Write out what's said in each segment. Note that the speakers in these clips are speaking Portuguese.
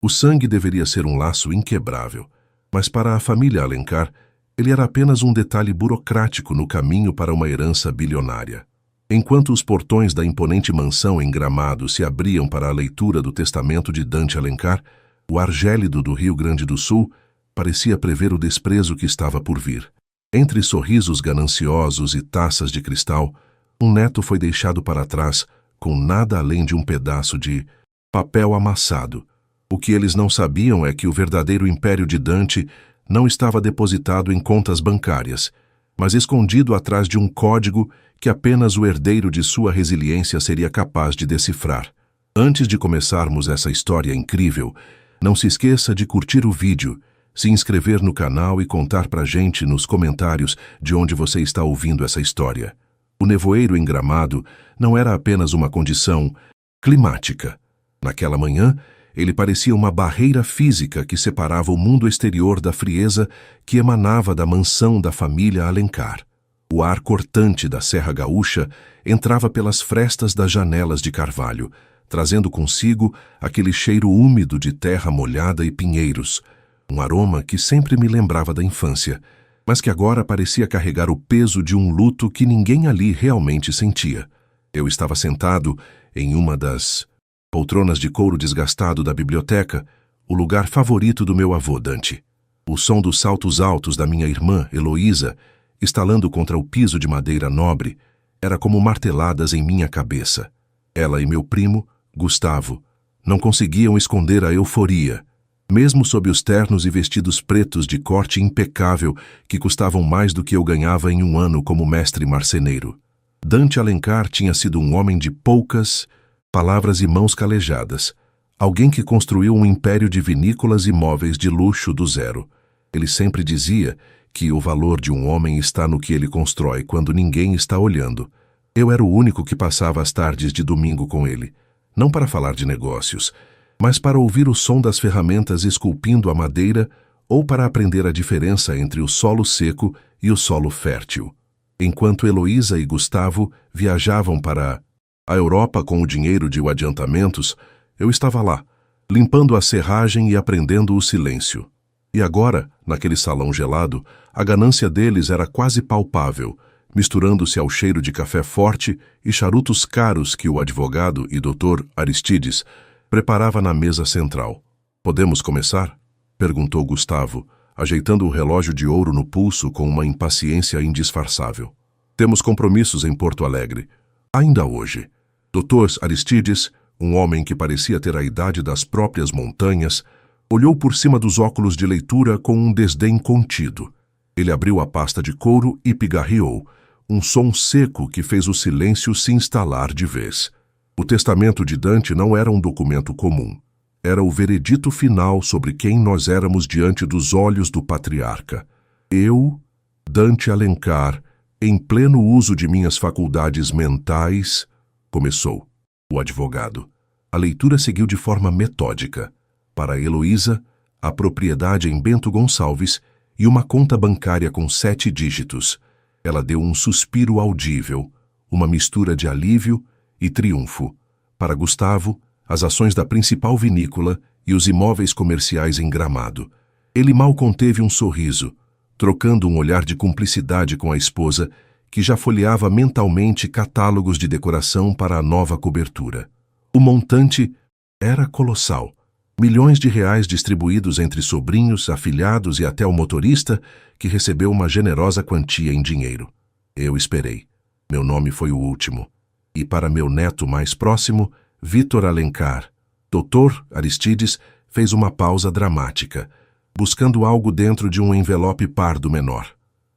O sangue deveria ser um laço inquebrável, mas para a família Alencar, ele era apenas um detalhe burocrático no caminho para uma herança bilionária. Enquanto os portões da imponente mansão em Gramado se abriam para a leitura do testamento de Dante Alencar, o ar gélido do Rio Grande do Sul parecia prever o desprezo que estava por vir. Entre sorrisos gananciosos e taças de cristal, um neto foi deixado para trás com nada além de um pedaço de papel amassado. O que eles não sabiam é que o verdadeiro império de Dante não estava depositado em contas bancárias, mas escondido atrás de um código que apenas o herdeiro de sua resiliência seria capaz de decifrar. Antes de começarmos essa história incrível, não se esqueça de curtir o vídeo, se inscrever no canal e contar pra gente nos comentários de onde você está ouvindo essa história. O nevoeiro em Gramado não era apenas uma condição climática. Naquela manhã, ele parecia uma barreira física que separava o mundo exterior da frieza que emanava da mansão da família Alencar. O ar cortante da Serra Gaúcha entrava pelas frestas das janelas de carvalho, trazendo consigo aquele cheiro úmido de terra molhada e pinheiros, um aroma que sempre me lembrava da infância, mas que agora parecia carregar o peso de um luto que ninguém ali realmente sentia. Eu estava sentado em uma das poltronas de couro desgastado da biblioteca, o lugar favorito do meu avô Dante. O som dos saltos altos da minha irmã, Heloísa, estalando contra o piso de madeira nobre, era como marteladas em minha cabeça. Ela e meu primo, Gustavo, não conseguiam esconder a euforia, mesmo sob os ternos e vestidos pretos de corte impecável que custavam mais do que eu ganhava em um ano como mestre marceneiro. Dante Alencar tinha sido um homem de poucas palavras e mãos calejadas, alguém que construiu um império de vinícolas e móveis de luxo do zero. Ele sempre dizia que o valor de um homem está no que ele constrói quando ninguém está olhando. Eu era o único que passava as tardes de domingo com ele, não para falar de negócios, mas para ouvir o som das ferramentas esculpindo a madeira ou para aprender a diferença entre o solo seco e o solo fértil. Enquanto Heloísa e Gustavo viajavam para a Europa com o dinheiro de adiantamentos, eu estava lá, limpando a serragem e aprendendo o silêncio. E agora, naquele salão gelado, a ganância deles era quase palpável, misturando-se ao cheiro de café forte e charutos caros que o advogado e Dr. Aristides preparava na mesa central. "Podemos começar?" perguntou Gustavo, ajeitando o relógio de ouro no pulso com uma impaciência indisfarçável. "Temos compromissos em Porto Alegre. Ainda hoje." Dr. Aristides, um homem que parecia ter a idade das próprias montanhas, olhou por cima dos óculos de leitura com um desdém contido. Ele abriu a pasta de couro e pigarreou, um som seco que fez o silêncio se instalar de vez. O testamento de Dante não era um documento comum. Era o veredito final sobre quem nós éramos diante dos olhos do patriarca. Eu, Dante Alencar, em pleno uso de minhas faculdades mentais, começou o advogado. A leitura seguiu de forma metódica. Para Heloísa, a propriedade em Bento Gonçalves e uma conta bancária com 7 dígitos. Ela deu um suspiro audível, uma mistura de alívio e triunfo. Para Gustavo, as ações da principal vinícola e os imóveis comerciais em Gramado. Ele mal conteve um sorriso, trocando um olhar de cumplicidade com a esposa, que já folheava mentalmente catálogos de decoração para a nova cobertura. O montante era colossal. Milhões de reais distribuídos entre sobrinhos, afilhados e até o motorista, que recebeu uma generosa quantia em dinheiro. Eu esperei. Meu nome foi o último. E para meu neto mais próximo, Vítor Alencar, Dr. Aristides fez uma pausa dramática, buscando algo dentro de um envelope pardo menor.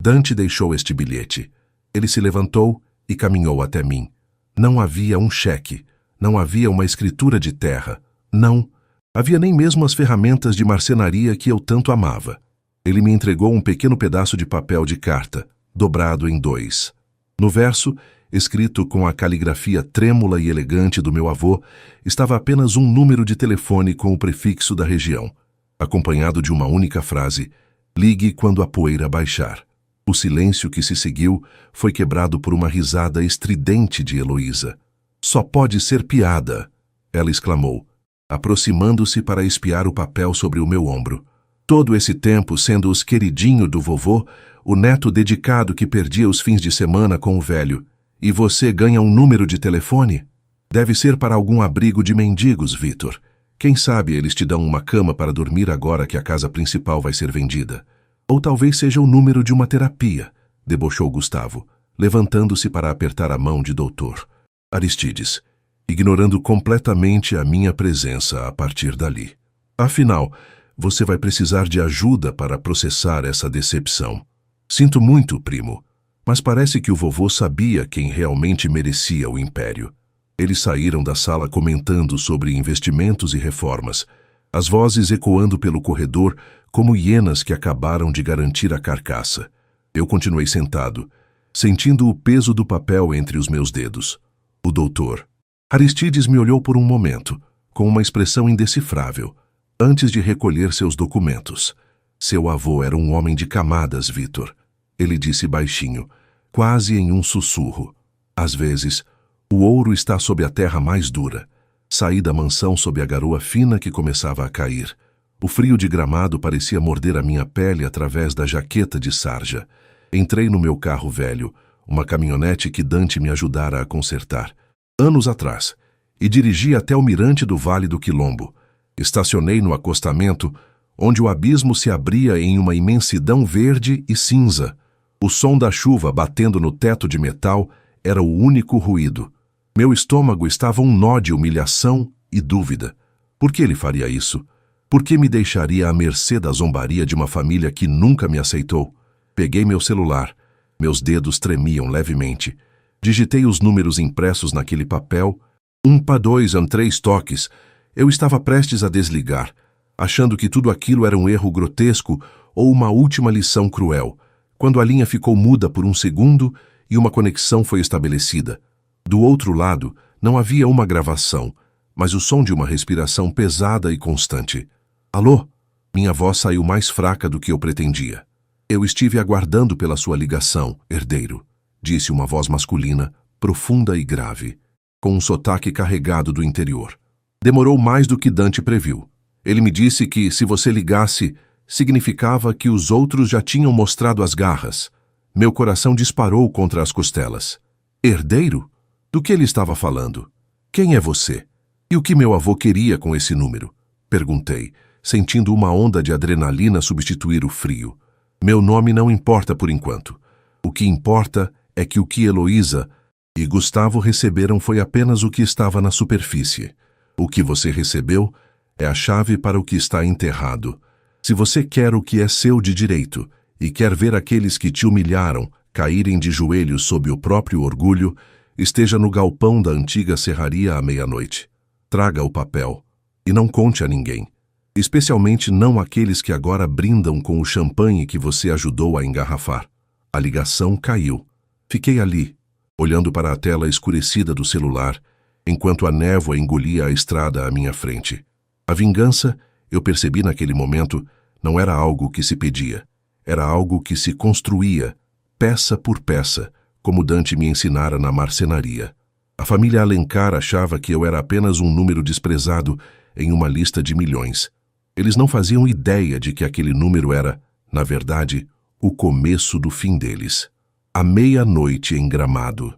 Dante deixou este bilhete. Ele se levantou e caminhou até mim. Não havia um cheque, não havia uma escritura de terra, não havia nem mesmo as ferramentas de marcenaria que eu tanto amava. Ele me entregou um pequeno pedaço de papel de carta, dobrado em 2. No verso, escrito com a caligrafia trêmula e elegante do meu avô, estava apenas um número de telefone com o prefixo da região, acompanhado de uma única frase: "Ligue quando a poeira baixar." O silêncio que se seguiu foi quebrado por uma risada estridente de Heloísa. "Só pode ser piada!" ela exclamou. aproximando-se para espiar o papel sobre o meu ombro. Todo esse tempo sendo os queridinho do vovô, o neto dedicado que perdia os fins de semana com o velho. E você ganha um número de telefone? Deve ser para algum abrigo de mendigos, Vitor. Quem sabe eles te dão uma cama para dormir agora que a casa principal vai ser vendida. Ou talvez seja o número de uma terapia, debochou Gustavo, levantando-se para apertar a mão de doutor Aristides, ignorando completamente a minha presença a partir dali. Afinal, você vai precisar de ajuda para processar essa decepção. Sinto muito, primo, mas parece que o vovô sabia quem realmente merecia o império. Eles saíram da sala comentando sobre investimentos e reformas, as vozes ecoando pelo corredor como hienas que acabaram de garantir a carcaça. Eu continuei sentado, sentindo o peso do papel entre os meus dedos. O doutor Aristides me olhou por um momento, com uma expressão indecifrável, antes de recolher seus documentos. Seu avô era um homem de camadas, Vitor. Ele disse baixinho, quase em um sussurro. Às vezes, o ouro está sob a terra mais dura. Saí da mansão sob a garoa fina que começava a cair. O frio de Gramado parecia morder a minha pele através da jaqueta de sarja. Entrei no meu carro velho, uma caminhonete que Dante me ajudara a consertar, anos atrás, e dirigi até o mirante do Vale do Quilombo. Estacionei no acostamento, onde o abismo se abria em uma imensidão verde e cinza. O som da chuva batendo no teto de metal era o único ruído. Meu estômago estava um nó de humilhação e dúvida. Por que ele faria isso? Por que me deixaria à mercê da zombaria de uma família que nunca me aceitou? Peguei meu celular. Meus dedos tremiam levemente. Digitei os números impressos naquele papel. 1 para 2 em 3 toques. Eu estava prestes a desligar, achando que tudo aquilo era um erro grotesco ou uma última lição cruel, quando a linha ficou muda por um segundo e uma conexão foi estabelecida. Do outro lado, não havia uma gravação, mas o som de uma respiração pesada e constante. Alô? Minha voz saiu mais fraca do que eu pretendia. Eu estive aguardando pela sua ligação, herdeiro, disse uma voz masculina, profunda e grave, com um sotaque carregado do interior. Demorou mais do que Dante previu. Ele me disse que, se você ligasse, significava que os outros já tinham mostrado as garras. Meu coração disparou contra as costelas. Herdeiro? Do que ele estava falando? Quem é você? E o que meu avô queria com esse número? Perguntei, sentindo uma onda de adrenalina substituir o frio. Meu nome não importa por enquanto. O que importa é que o que Heloísa e Gustavo receberam foi apenas o que estava na superfície. O que você recebeu é a chave para o que está enterrado. Se você quer o que é seu de direito e quer ver aqueles que te humilharam caírem de joelhos sob o próprio orgulho, esteja no galpão da antiga serraria à meia-noite. Traga o papel e não conte a ninguém, especialmente não aqueles que agora brindam com o champanhe que você ajudou a engarrafar. A ligação caiu. Fiquei ali, olhando para a tela escurecida do celular, enquanto a névoa engolia a estrada à minha frente. A vingança, eu percebi naquele momento, não era algo que se pedia. Era algo que se construía, peça por peça, como Dante me ensinara na marcenaria. A família Alencar achava que eu era apenas um número desprezado em uma lista de milhões. Eles não faziam ideia de que aquele número era, na verdade, o começo do fim deles. A meia-noite em Gramado.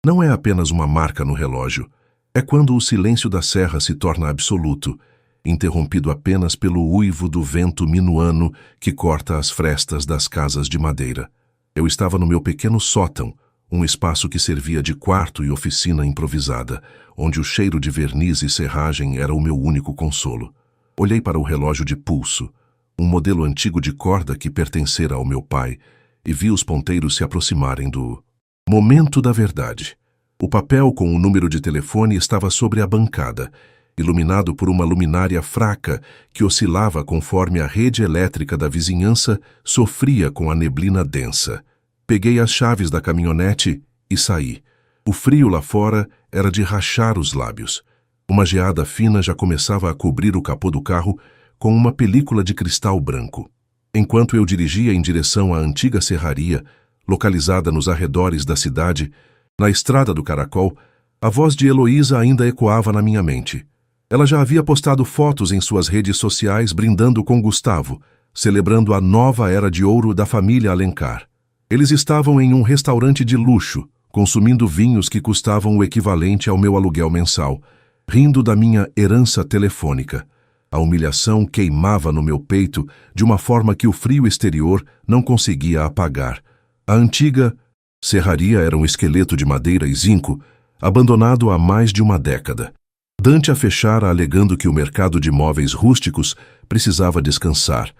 Não é apenas uma marca no relógio. É quando o silêncio da serra se torna absoluto, interrompido apenas pelo uivo do vento minuano que corta as frestas das casas de madeira. Eu estava no meu pequeno sótão, um espaço que servia de quarto e oficina improvisada, onde o cheiro de verniz e serragem era o meu único consolo. Olhei para o relógio de pulso, um modelo antigo de corda que pertencera ao meu pai, e vi os ponteiros se aproximarem do momento da verdade. O papel com o número de telefone estava sobre a bancada, iluminado por uma luminária fraca que oscilava conforme a rede elétrica da vizinhança sofria com a neblina densa. Peguei as chaves da caminhonete e saí. O frio lá fora era de rachar os lábios. Uma geada fina já começava a cobrir o capô do carro com uma película de cristal branco. Enquanto eu dirigia em direção à antiga serraria, localizada nos arredores da cidade, na estrada do Caracol, a voz de Heloísa ainda ecoava na minha mente. Ela já havia postado fotos em suas redes sociais brindando com Gustavo, celebrando a nova era de ouro da família Alencar. Eles estavam em um restaurante de luxo, consumindo vinhos que custavam o equivalente ao meu aluguel mensal, rindo da minha herança telefônica. A humilhação queimava no meu peito de uma forma que o frio exterior não conseguia apagar. A antiga serraria era um esqueleto de madeira e zinco, abandonado há mais de uma década. Dante a fechara alegando que o mercado de móveis rústicos precisava descansar,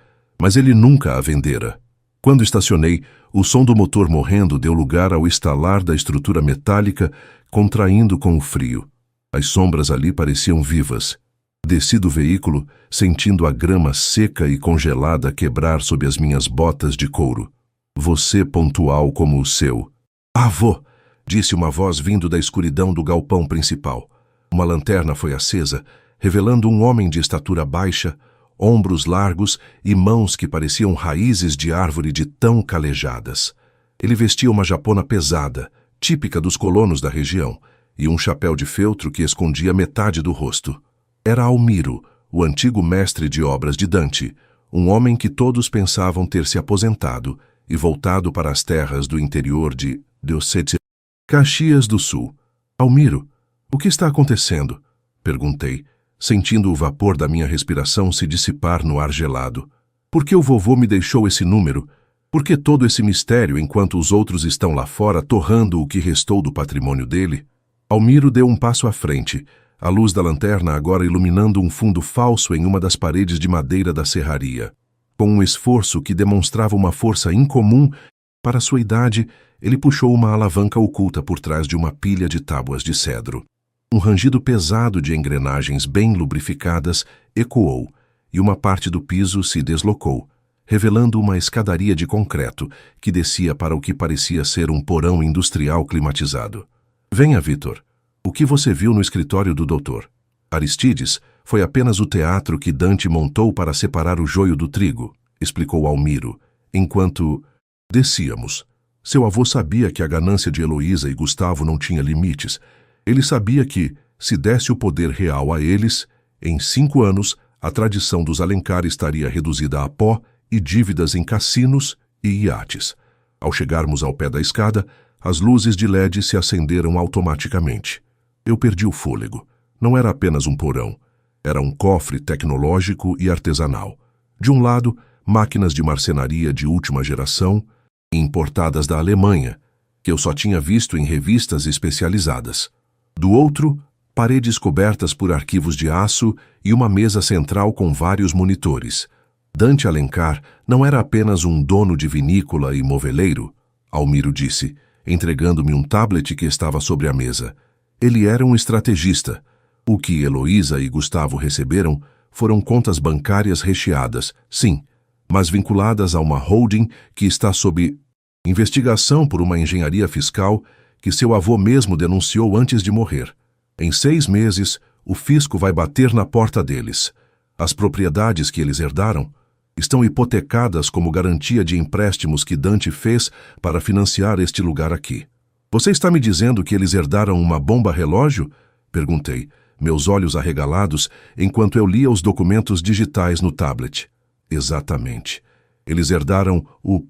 mas ele nunca a vendera. Quando estacionei, o som do motor morrendo deu lugar ao estalar da estrutura metálica, contraindo com o frio. As sombras ali pareciam vivas. Desci do veículo, sentindo a grama seca e congelada quebrar sob as minhas botas de couro. Você pontual como o seu. Avô! Disse uma voz vindo da escuridão do galpão principal. Uma lanterna foi acesa, revelando um homem de estatura baixa, ombros largos e mãos que pareciam raízes de árvore de tão calejadas. Ele vestia uma japona pesada, típica dos colonos da região, e um chapéu de feltro que escondia metade do rosto. Era Almiro, o antigo mestre de obras de Dante, um homem que todos pensavam ter se aposentado e voltado para as terras do interior de Caxias do Sul. Almiro, o que está acontecendo? Perguntei, sentindo o vapor da minha respiração se dissipar no ar gelado. Por que o vovô me deixou esse número? Por que todo esse mistério enquanto os outros estão lá fora torrando o que restou do patrimônio dele? Almiro deu um passo à frente, a luz da lanterna agora iluminando um fundo falso em uma das paredes de madeira da serraria. Com um esforço que demonstrava uma força incomum para sua idade, ele puxou uma alavanca oculta por trás de uma pilha de tábuas de cedro. Um rangido pesado de engrenagens bem lubrificadas ecoou, e uma parte do piso se deslocou, revelando uma escadaria de concreto que descia para o que parecia ser um porão industrial climatizado. Venha, Vitor. O que você viu no escritório do doutor? Aristides foi apenas o teatro que Dante montou para separar o joio do trigo, explicou Almiro, enquanto descíamos. Seu avô sabia que a ganância de Heloísa e Gustavo não tinha limites. Ele sabia que, se desse o poder real a eles, em 5 anos, a tradição dos Alencar estaria reduzida a pó e dívidas em cassinos e iates. Ao chegarmos ao pé da escada, as luzes de LED se acenderam automaticamente. Eu perdi o fôlego. Não era apenas um porão. Era um cofre tecnológico e artesanal. De um lado, máquinas de marcenaria de última geração, importadas da Alemanha, que eu só tinha visto em revistas especializadas. Do outro, paredes cobertas por arquivos de aço e uma mesa central com vários monitores. Dante Alencar não era apenas um dono de vinícola e moveleiro, Almiro disse, entregando-me um tablet que estava sobre a mesa. Ele era um estrategista. O que Heloísa e Gustavo receberam foram contas bancárias recheadas, sim, mas vinculadas a uma holding que está sob investigação por uma engenharia fiscal que seu avô mesmo denunciou antes de morrer. Em 6 meses, o fisco vai bater na porta deles. As propriedades que eles herdaram estão hipotecadas como garantia de empréstimos que Dante fez para financiar este lugar aqui. Você está me dizendo que eles herdaram uma bomba-relógio? Perguntei, meus olhos arregalados, enquanto eu lia os documentos digitais no tablet. Exatamente. Eles herdaram o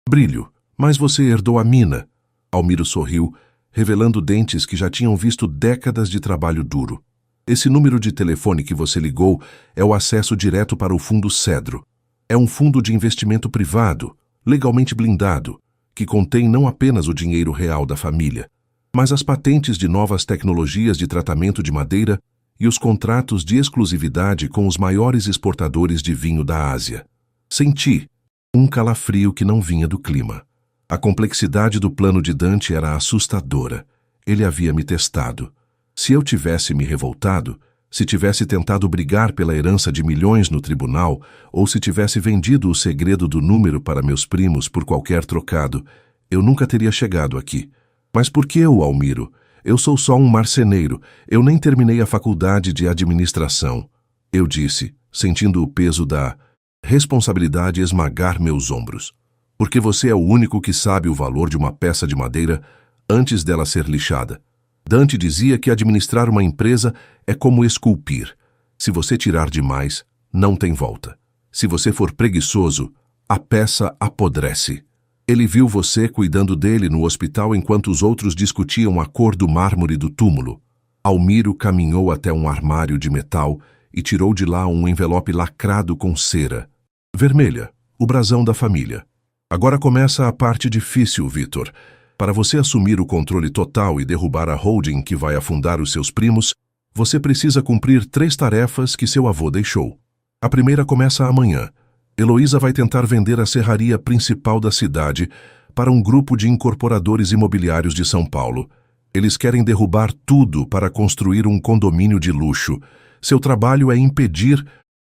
brilho, mas você herdou a mina. Almiro sorriu, revelando dentes que já tinham visto décadas de trabalho duro. Esse número de telefone que você ligou é o acesso direto para o Fundo Cedro. É um fundo de investimento privado, legalmente blindado, que contém não apenas o dinheiro real da família, mas as patentes de novas tecnologias de tratamento de madeira e os contratos de exclusividade com os maiores exportadores de vinho da Ásia. Senti um calafrio que não vinha do clima. A complexidade do plano de Dante era assustadora. Ele havia me testado. Se eu tivesse me revoltado, se tivesse tentado brigar pela herança de milhões no tribunal, ou se tivesse vendido o segredo do número para meus primos por qualquer trocado, eu nunca teria chegado aqui. Mas por que eu, Almiro? Eu sou só um marceneiro. Eu nem terminei a faculdade de administração. Eu disse, sentindo o peso da responsabilidade esmagar meus ombros. Porque você é o único que sabe o valor de uma peça de madeira antes dela ser lixada. Dante dizia que administrar uma empresa é como esculpir. Se você tirar demais, não tem volta. Se você for preguiçoso, a peça apodrece. Ele viu você cuidando dele no hospital enquanto os outros discutiam a cor do mármore do túmulo. Almiro caminhou até um armário de metal e tirou de lá um envelope lacrado com cera vermelha, o brasão da família. Agora começa a parte difícil, Vitor. Para você assumir o controle total e derrubar a holding que vai afundar os seus primos, você precisa cumprir 3 tarefas que seu avô deixou. A primeira começa amanhã. Heloísa vai tentar vender a serraria principal da cidade para um grupo de incorporadores imobiliários de São Paulo. Eles querem derrubar tudo para construir um condomínio de luxo. Seu trabalho é impedir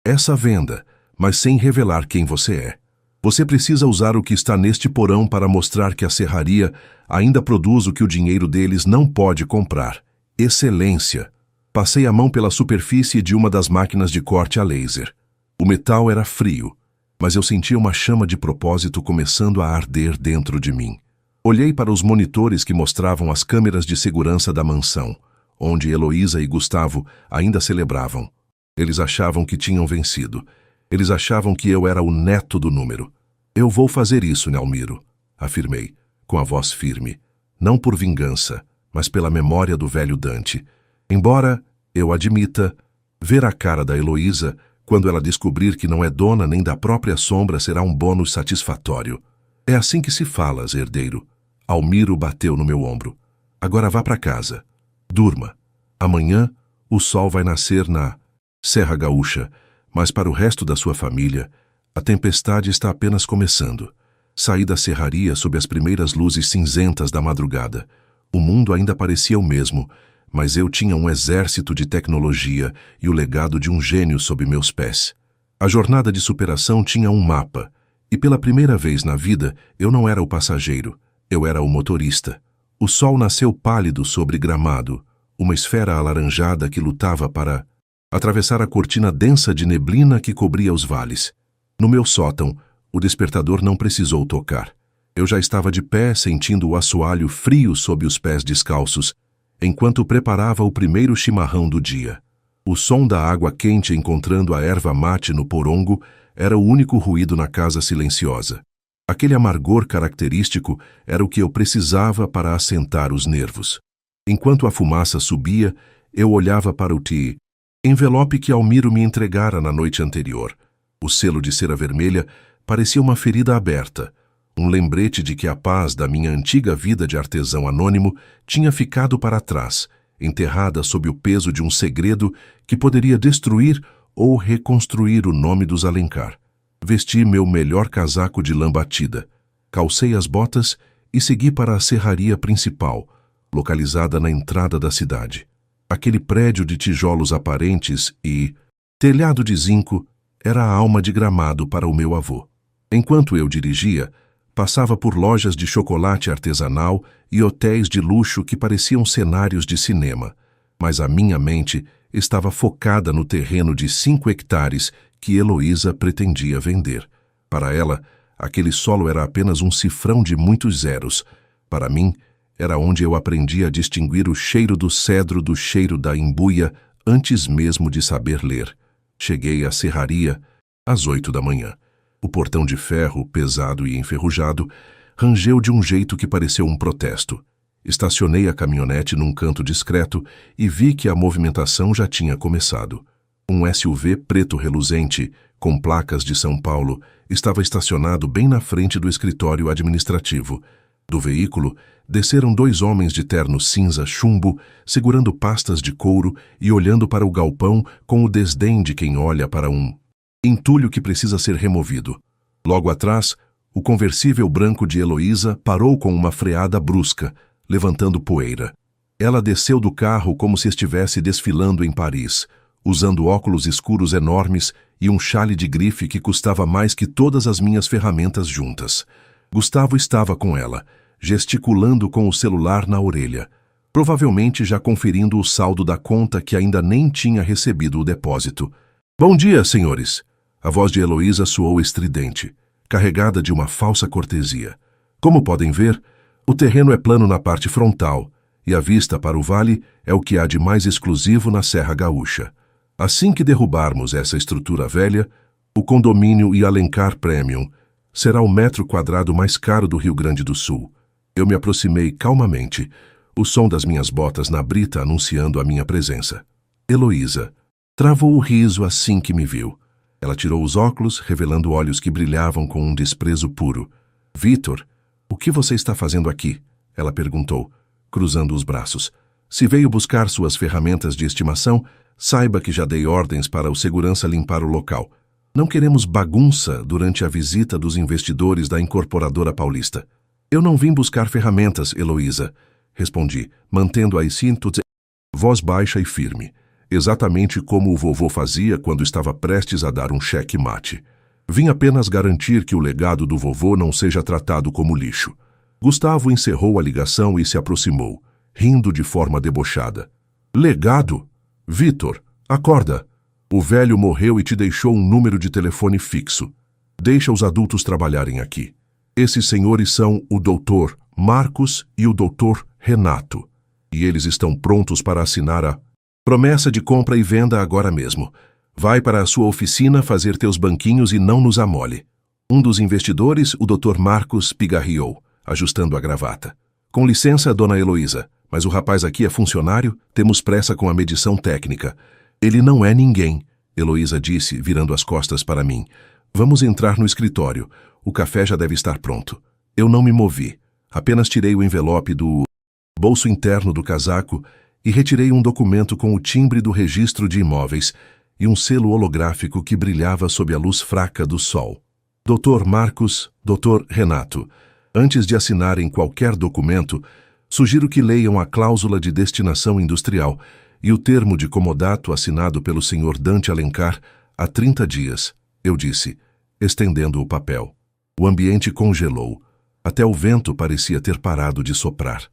essa venda, mas sem revelar quem você é. Você precisa usar o que está neste porão para mostrar que a serraria ainda produz o que o dinheiro deles não pode comprar. Excelência. Passei a mão pela superfície de uma das máquinas de corte a laser. O metal era frio, mas eu sentia uma chama de propósito começando a arder dentro de mim. Olhei para os monitores que mostravam as câmeras de segurança da mansão, onde Heloísa e Gustavo ainda celebravam. Eles achavam que tinham vencido. Eles achavam que eu era o neto do número. Eu vou fazer isso, Nelmiro, afirmei, com a voz firme. Não por vingança, mas pela memória do velho Dante. Embora, eu admita, ver a cara da Heloísa quando ela descobrir que não é dona nem da própria sombra será um bônus satisfatório. É assim que se fala, herdeiro. Almiro bateu no meu ombro. Agora vá para casa. Durma. Amanhã, o sol vai nascer na Serra Gaúcha, mas para o resto da sua família, a tempestade está apenas começando. Saí da serraria sob as primeiras luzes cinzentas da madrugada. O mundo ainda parecia o mesmo, mas eu tinha um exército de tecnologia e o legado de um gênio sob meus pés. A jornada de superação tinha um mapa, e pela primeira vez na vida eu não era o passageiro, eu era o motorista. O sol nasceu pálido sobre gramado, uma esfera alaranjada que lutava para atravessar a cortina densa de neblina que cobria os vales. No meu sótão, o despertador não precisou tocar. Eu já estava de pé, sentindo o assoalho frio sob os pés descalços, enquanto preparava o primeiro chimarrão do dia. O som da água quente encontrando a erva mate no porongo era o único ruído na casa silenciosa. Aquele amargor característico era o que eu precisava para assentar os nervos. Enquanto a fumaça subia, eu olhava para o envelope que Almiro me entregara na noite anterior. O selo de cera vermelha parecia uma ferida aberta, um lembrete de que a paz da minha antiga vida de artesão anônimo tinha ficado para trás, enterrada sob o peso de um segredo que poderia destruir ou reconstruir o nome dos Alencar. Vesti meu melhor casaco de lã batida, calcei as botas e segui para a serraria principal, localizada na entrada da cidade. Aquele prédio de tijolos aparentes e telhado de zinco era a alma de Gramado para o meu avô. Enquanto eu dirigia, passava por lojas de chocolate artesanal e hotéis de luxo que pareciam cenários de cinema, mas a minha mente estava focada no terreno de 5 hectares que Heloísa pretendia vender. Para ela, aquele solo era apenas um cifrão de muitos zeros. Para mim, era onde eu aprendi a distinguir o cheiro do cedro do cheiro da imbuia antes mesmo de saber ler. Cheguei à serraria às 8 da manhã. O portão de ferro, pesado e enferrujado, rangeu de um jeito que pareceu um protesto. Estacionei a caminhonete num canto discreto e vi que a movimentação já tinha começado. Um SUV preto reluzente, com placas de São Paulo, estava estacionado bem na frente do escritório administrativo. Do veículo, desceram 2 homens de terno cinza chumbo, segurando pastas de couro e olhando para o galpão com o desdém de quem olha para um entulho que precisa ser removido. Logo atrás, o conversível branco de Heloísa parou com uma freada brusca, levantando poeira. Ela desceu do carro como se estivesse desfilando em Paris, usando óculos escuros enormes e um chale de grife que custava mais que todas as minhas ferramentas juntas. Gustavo estava com ela, gesticulando com o celular na orelha, provavelmente já conferindo o saldo da conta que ainda nem tinha recebido o depósito. "Bom dia, senhores!" A voz de Heloísa soou estridente, carregada de uma falsa cortesia. Como podem ver, o terreno é plano na parte frontal, e a vista para o vale é o que há de mais exclusivo na Serra Gaúcha. Assim que derrubarmos essa estrutura velha, o condomínio e Alencar Premium será o metro quadrado mais caro do Rio Grande do Sul. Eu me aproximei calmamente, o som das minhas botas na brita anunciando a minha presença. Heloísa travou o riso assim que me viu. Ela tirou os óculos, revelando olhos que brilhavam com um desprezo puro. Vitor, o que você está fazendo aqui? Ela perguntou, cruzando os braços. Se veio buscar suas ferramentas de estimação, saiba que já dei ordens para o segurança limpar o local. Não queremos bagunça durante a visita dos investidores da incorporadora paulista. Eu não vim buscar ferramentas, Heloísa, respondi, mantendo a síntese, voz baixa e firme, exatamente como o vovô fazia quando estava prestes a dar um cheque-mate. Vim apenas garantir que o legado do vovô não seja tratado como lixo. Gustavo encerrou a ligação e se aproximou, rindo de forma debochada. Legado? Vitor, acorda! O velho morreu e te deixou um número de telefone fixo. Deixa os adultos trabalharem aqui. Esses senhores são o Dr. Marcos e o Dr. Renato. E eles estão prontos para assinar a promessa de compra e venda agora mesmo. Vai para a sua oficina fazer teus banquinhos e não nos amole. Um dos investidores, o Dr. Marcos, pigarreou, ajustando a gravata. Com licença, dona Heloísa, mas o rapaz aqui é funcionário, temos pressa com a medição técnica. Ele não é ninguém, Heloísa disse, virando as costas para mim. Vamos entrar no escritório. O café já deve estar pronto. Eu não me movi. Apenas tirei o envelope do bolso interno do casaco e retirei um documento com o timbre do registro de imóveis e um selo holográfico que brilhava sob a luz fraca do sol. Dr. Marcos, Dr. Renato, antes de assinarem qualquer documento, sugiro que leiam a cláusula de destinação industrial e o termo de comodato assinado pelo Sr. Dante Alencar há 30 dias, eu disse, estendendo o papel. O ambiente congelou. Até o vento parecia ter parado de soprar.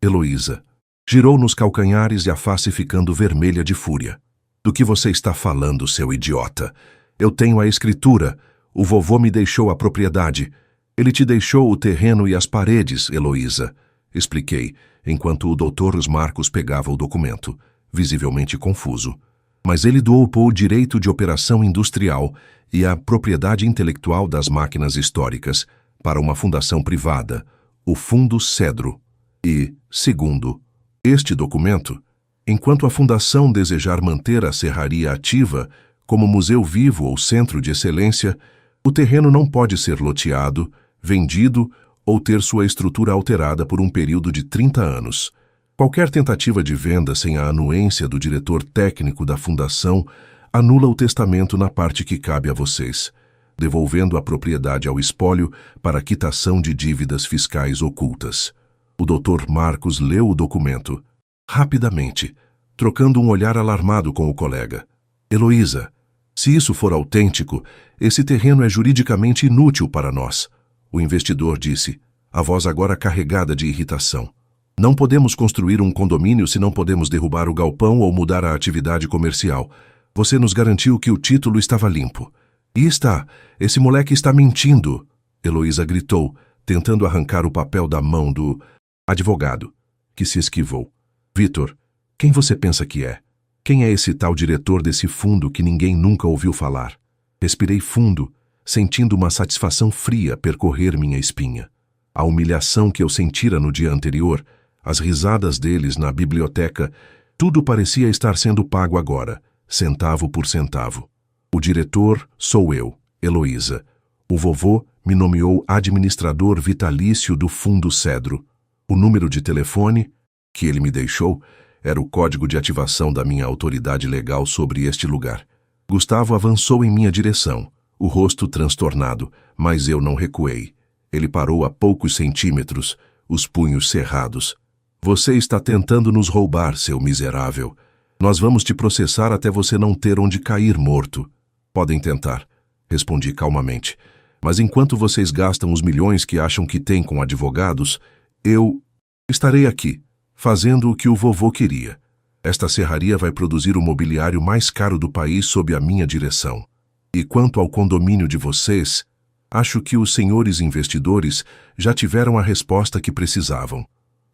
Heloísa girou nos calcanhares e a face ficando vermelha de fúria. Do que você está falando, seu idiota? Eu tenho a escritura. O vovô me deixou a propriedade. Ele te deixou o terreno e as paredes, Heloísa. Expliquei, enquanto o Dr. Marcos pegava o documento, visivelmente confuso. Mas ele doou o direito de operação industrial e a propriedade intelectual das máquinas históricas para uma fundação privada, o Fundo Cedro. E, segundo, este documento, enquanto a fundação desejar manter a serraria ativa como museu vivo ou centro de excelência, o terreno não pode ser loteado, vendido ou ter sua estrutura alterada por um período de 30 anos. Qualquer tentativa de venda sem a anuência do diretor técnico da fundação anula o testamento na parte que cabe a vocês, devolvendo a propriedade ao espólio para quitação de dívidas fiscais ocultas. O Dr. Marcos leu o documento, rapidamente, trocando um olhar alarmado com o colega. Heloísa, se isso for autêntico, esse terreno é juridicamente inútil para nós, o investidor disse, a voz agora carregada de irritação. Não podemos construir um condomínio se não podemos derrubar o galpão ou mudar a atividade comercial. Você nos garantiu que o título estava limpo. E está. Esse moleque está mentindo, Heloísa gritou, tentando arrancar o papel da mão do advogado, que se esquivou. Vitor, quem você pensa que é? Quem é esse tal diretor desse fundo que ninguém nunca ouviu falar? Respirei fundo, sentindo uma satisfação fria percorrer minha espinha. A humilhação que eu sentira no dia anterior, as risadas deles na biblioteca, tudo parecia estar sendo pago agora, centavo por centavo. O diretor sou eu, Heloísa. O vovô me nomeou administrador vitalício do Fundo Cedro. O número de telefone que ele me deixou era o código de ativação da minha autoridade legal sobre este lugar. Gustavo avançou em minha direção, o rosto transtornado, mas eu não recuei. Ele parou a poucos centímetros, os punhos cerrados. Você está tentando nos roubar, seu miserável. Nós vamos te processar até você não ter onde cair morto. Podem tentar, respondi calmamente. Mas enquanto vocês gastam os milhões que acham que têm com advogados, eu estarei aqui, fazendo o que o vovô queria. Esta serraria vai produzir o mobiliário mais caro do país sob a minha direção. E quanto ao condomínio de vocês, acho que os senhores investidores já tiveram a resposta que precisavam.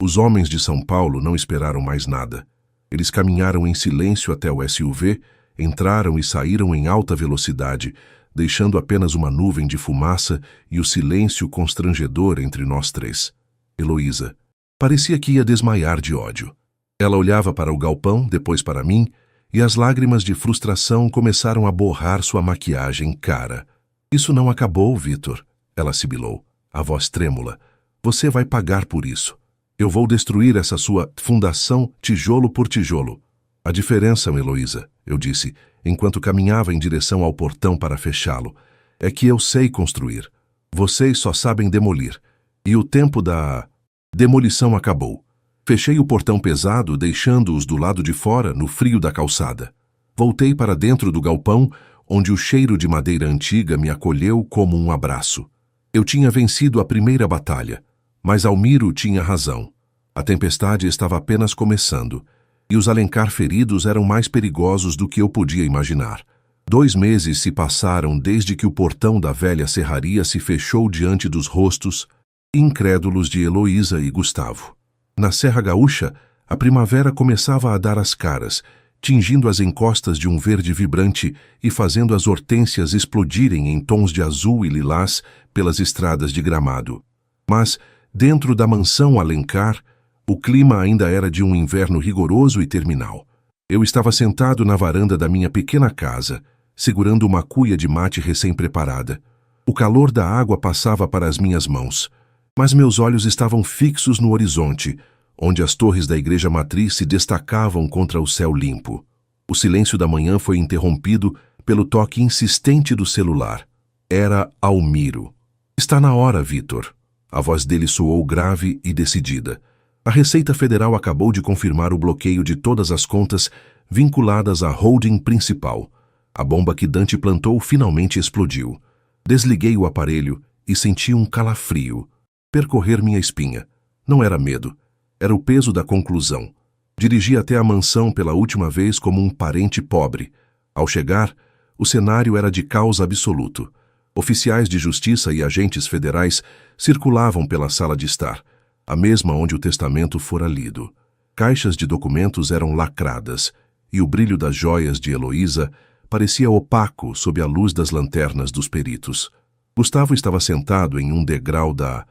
Os homens de São Paulo não esperaram mais nada. Eles caminharam em silêncio até o SUV, entraram e saíram em alta velocidade, deixando apenas uma nuvem de fumaça e o silêncio constrangedor entre nós três. Heloísa parecia que ia desmaiar de ódio. Ela olhava para o galpão, depois para mim, e as lágrimas de frustração começaram a borrar sua maquiagem cara. Isso não acabou, Vitor, ela sibilou, a voz trêmula. Você vai pagar por isso. Eu vou destruir essa sua fundação tijolo por tijolo. A diferença, Heloísa, eu disse, enquanto caminhava em direção ao portão para fechá-lo, é que eu sei construir. Vocês só sabem demolir. E o tempo da demolição acabou. Fechei o portão pesado, deixando-os do lado de fora, no frio da calçada. Voltei para dentro do galpão, onde o cheiro de madeira antiga me acolheu como um abraço. Eu tinha vencido a primeira batalha, mas Almiro tinha razão. A tempestade estava apenas começando, e os Alencar feridos eram mais perigosos do que eu podia imaginar. 2 meses se passaram desde que o portão da velha serraria se fechou diante dos rostos incrédulos de Heloísa e Gustavo. Na Serra Gaúcha, a primavera começava a dar as caras, tingindo as encostas de um verde vibrante e fazendo as hortênsias explodirem em tons de azul e lilás pelas estradas de gramado. Mas, dentro da mansão Alencar, o clima ainda era de um inverno rigoroso e terminal. Eu estava sentado na varanda da minha pequena casa, segurando uma cuia de mate recém-preparada. O calor da água passava para as minhas mãos, mas meus olhos estavam fixos no horizonte, onde as torres da igreja matriz se destacavam contra o céu limpo. O silêncio da manhã foi interrompido pelo toque insistente do celular. Era Almiro. Está na hora, Vitor. A voz dele soou grave e decidida. A Receita Federal acabou de confirmar o bloqueio de todas as contas vinculadas à holding principal. A bomba que Dante plantou finalmente explodiu. Desliguei o aparelho e senti um calafrio percorrer minha espinha. Não era medo, era o peso da conclusão. Dirigi até a mansão pela última vez como um parente pobre. Ao chegar, o cenário era de caos absoluto. Oficiais de justiça e agentes federais circulavam pela sala de estar, a mesma onde o testamento fora lido. Caixas de documentos eram lacradas, e o brilho das joias de Heloísa parecia opaco sob a luz das lanternas dos peritos. Gustavo estava sentado em um degrau da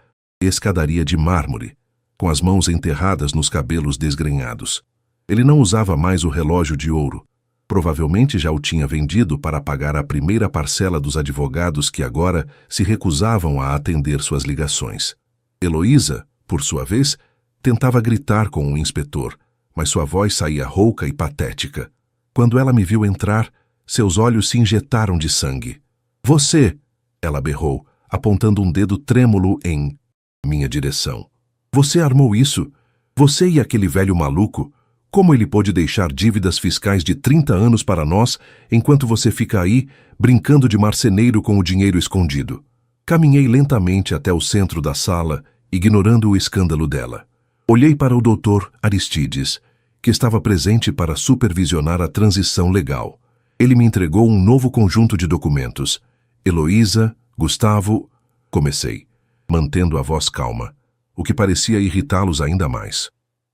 escadaria de mármore, com as mãos enterradas nos cabelos desgrenhados. Ele não usava mais o relógio de ouro. Provavelmente já o tinha vendido para pagar a primeira parcela dos advogados que agora se recusavam a atender suas ligações. Heloísa, por sua vez, tentava gritar com o inspetor, mas sua voz saía rouca e patética. Quando ela me viu entrar, seus olhos se injetaram de sangue. Você! Ela berrou, apontando um dedo trêmulo em minha direção. Você armou isso? Você e aquele velho maluco? Como ele pôde deixar dívidas fiscais de 30 anos para nós, enquanto você fica aí, brincando de marceneiro com o dinheiro escondido? Caminhei lentamente até o centro da sala, ignorando o escândalo dela. Olhei para o Dr. Aristides, que estava presente para supervisionar a transição legal. Ele me entregou um novo conjunto de documentos. Heloísa, Gustavo... Comecei, mantendo a voz calma, o que parecia irritá-los ainda mais.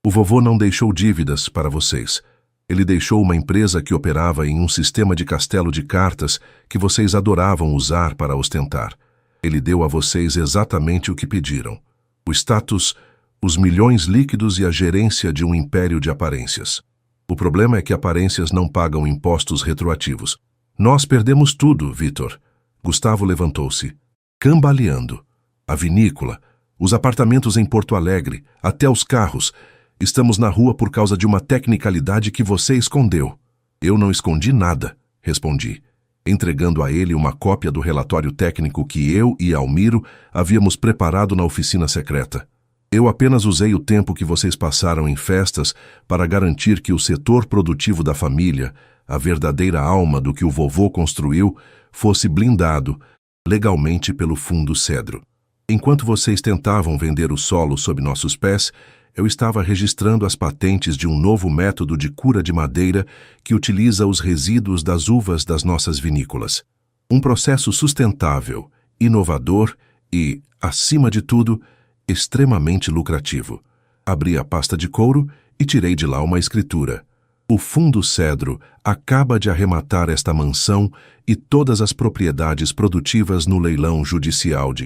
O vovô não deixou dívidas para vocês. Ele deixou uma empresa que operava em um sistema de castelo de cartas que vocês adoravam usar para ostentar. Ele deu a vocês exatamente o que pediram. O status, os milhões líquidos e a gerência de um império de aparências. O problema é que aparências não pagam impostos retroativos. Nós perdemos tudo, Vitor. Gustavo levantou-se, cambaleando. A vinícola, os apartamentos em Porto Alegre, até os carros. Estamos na rua por causa de uma tecnicalidade que você escondeu. Eu não escondi nada, respondi, entregando a ele uma cópia do relatório técnico que eu e Almiro havíamos preparado na oficina secreta. Eu apenas usei o tempo que vocês passaram em festas para garantir que o setor produtivo da família, a verdadeira alma do que o vovô construiu, fosse blindado legalmente pelo Fundo Cedro. Enquanto vocês tentavam vender o solo sob nossos pés, eu estava registrando as patentes de um novo método de cura de madeira que utiliza os resíduos das uvas das nossas vinícolas. Um processo sustentável, inovador e, acima de tudo, extremamente lucrativo. Abri a pasta de couro e tirei de lá uma escritura. O Fundo Cedro acaba de arrematar esta mansão e todas as propriedades produtivas no leilão judicial de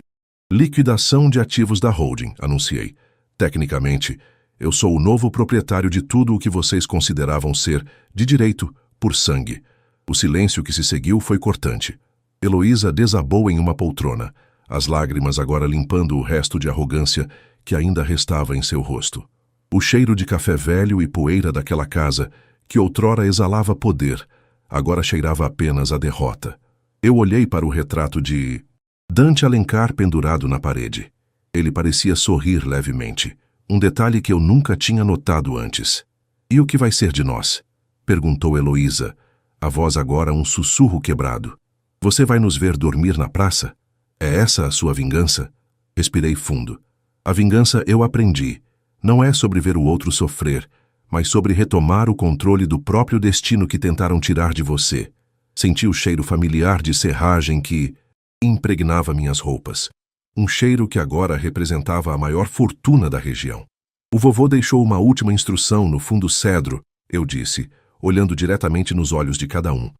liquidação de ativos da holding, anunciei. Tecnicamente, eu sou o novo proprietário de tudo o que vocês consideravam ser, de direito, por sangue. O silêncio que se seguiu foi cortante. Heloísa desabou em uma poltrona, as lágrimas agora limpando o resto de arrogância que ainda restava em seu rosto. O cheiro de café velho e poeira daquela casa, que outrora exalava poder, agora cheirava apenas a derrota. Eu olhei para o retrato de Dante Alencar pendurado na parede. Ele parecia sorrir levemente, um detalhe que eu nunca tinha notado antes. "E o que vai ser de nós?" perguntou Heloísa, a voz agora um sussurro quebrado. "Você vai nos ver dormir na praça? É essa a sua vingança?" Respirei fundo. A vingança eu aprendi. Não é sobre ver o outro sofrer, mas sobre retomar o controle do próprio destino que tentaram tirar de você. Senti o cheiro familiar de serragem que impregnava minhas roupas. Um cheiro que agora representava a maior fortuna da região. "O vovô deixou uma última instrução no Fundo Cedro", eu disse, olhando diretamente nos olhos de cada um.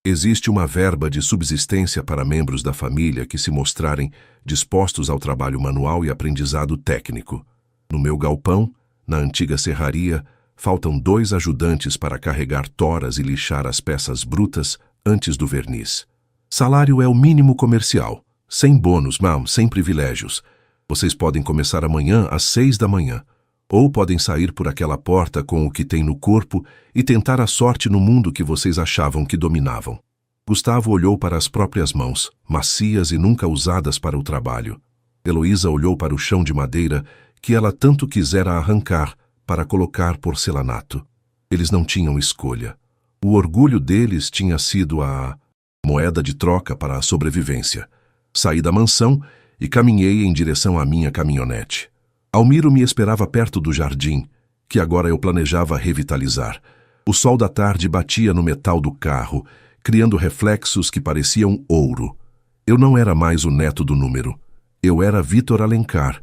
"Existe uma verba de subsistência para membros da família que se mostrarem dispostos ao trabalho manual e aprendizado técnico. No meu galpão, na antiga serraria, faltam 2 ajudantes para carregar toras e lixar as peças brutas antes do verniz. Salário é o mínimo comercial, sem bônus, sem privilégios. Vocês podem começar amanhã às 6 da manhã, ou podem sair por aquela porta com o que tem no corpo e tentar a sorte no mundo que vocês achavam que dominavam." Gustavo olhou para as próprias mãos, macias e nunca usadas para o trabalho. Heloísa olhou para o chão de madeira que ela tanto quisera arrancar para colocar porcelanato. Eles não tinham escolha. O orgulho deles tinha sido a moeda de troca para a sobrevivência. Saí da mansão e caminhei em direção à minha caminhonete. Almiro me esperava perto do jardim, que agora eu planejava revitalizar. O sol da tarde batia no metal do carro, criando reflexos que pareciam ouro. Eu não era mais o neto do número. Eu era Vitor Alencar,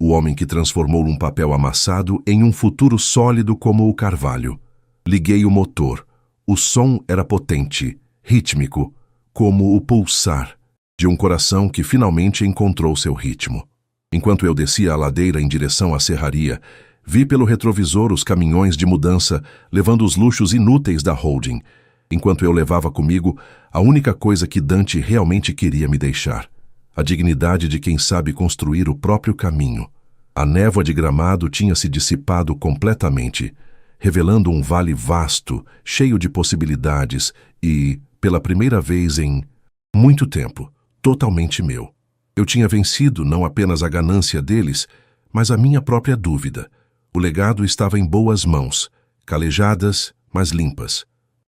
o homem que transformou um papel amassado em um futuro sólido como o carvalho. Liguei o motor. O som era potente, rítmico, como o pulsar de um coração que finalmente encontrou seu ritmo. Enquanto eu descia a ladeira em direção à serraria, vi pelo retrovisor os caminhões de mudança levando os luxos inúteis da holding, enquanto eu levava comigo a única coisa que Dante realmente queria me deixar: a dignidade de quem sabe construir o próprio caminho. A névoa de Gramado tinha se dissipado completamente, revelando um vale vasto, cheio de possibilidades e, pela primeira vez em muito tempo, totalmente meu. Eu tinha vencido não apenas a ganância deles, mas a minha própria dúvida. O legado estava em boas mãos, calejadas, mas limpas.